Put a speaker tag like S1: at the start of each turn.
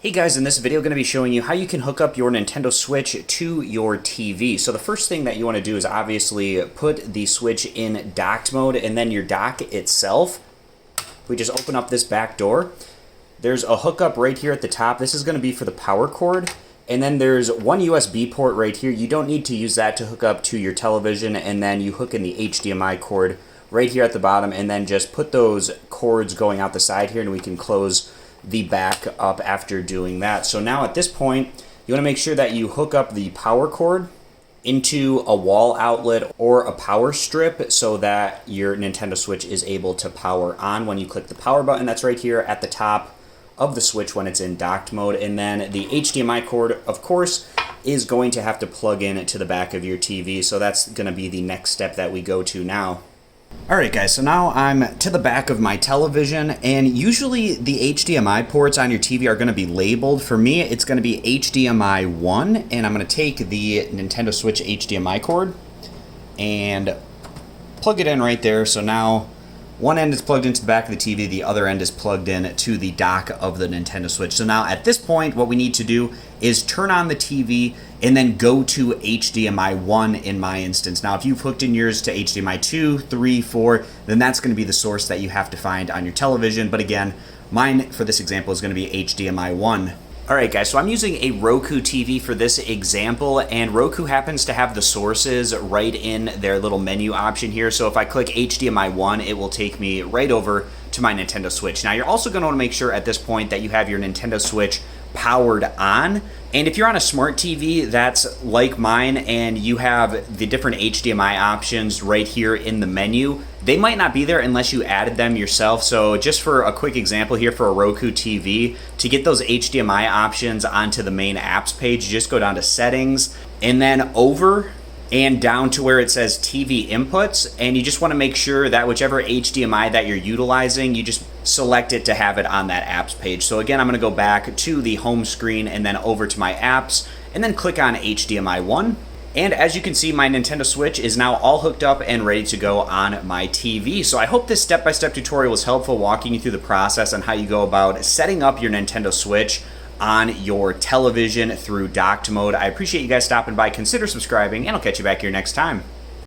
S1: Hey guys, in this video I'm going to be showing you how you can hook up your Nintendo Switch to your TV. So the first thing that you want to do is obviously put the Switch in docked mode, and then your dock itself, we just open up this back door. There's a hookup right here at the top. This is going to be for the power cord. And then there's one USB port right here. You don't need to use that to hook up to your television, and then you hook in the HDMI cord right here at the bottom, and then just put those cords going out the side here, and we can close the back up after doing that. So now at this point, you want to make sure that you hook up the power cord into a wall outlet or a power strip so that your Nintendo Switch is able to power on when you click the power button. That's right here at the top of the Switch when it's in docked mode. And then the HDMI cord, of course, is going to have to plug in to the back of your TV. So that's going to be the next step that we go to now. Alright guys, so now I'm to the back of my television, and usually the HDMI ports on your TV are going to be labeled. For me, it's going to be HDMI 1, and I'm going to take the Nintendo Switch HDMI cord and plug it in right there. So now one end is plugged into the back of the TV, the other end is plugged in to the dock of the Nintendo Switch. So now at this point, what we need to do is turn on the TV and then go to HDMI 1 in my instance. Now, if you've hooked in yours to HDMI 2, 3, 4, then that's going to be the source that you have to find on your television. But again, mine for this example is going to be HDMI 1. Alright guys, so I'm using a Roku TV for this example, and Roku happens to have the sources right in their little menu option here. So if I click HDMI 1, it will take me right over to my Nintendo Switch. Now you're also going to want to make sure at this point that you have your Nintendo Switch powered on. And if you're on a smart TV that's like mine and you have the different HDMI options right here in the menu, they might not be there unless you added them yourself. So just for a quick example here for a Roku TV, to get those HDMI options onto the main apps page, you just go down to settings and then over and down to where it says TV inputs, and you just want to make sure that whichever HDMI that you're utilizing, you just select it to have it on that apps page. So again, I'm going to go back to the home screen and then over to my apps and then click on HDMI 1. And as you can see, my Nintendo Switch is now all hooked up and ready to go on my TV. So I hope this step-by-step tutorial was helpful, walking you through the process on how you go about setting up your Nintendo Switch on your television through docked mode. I appreciate you guys stopping by. Consider subscribing, and I'll catch you back here next time.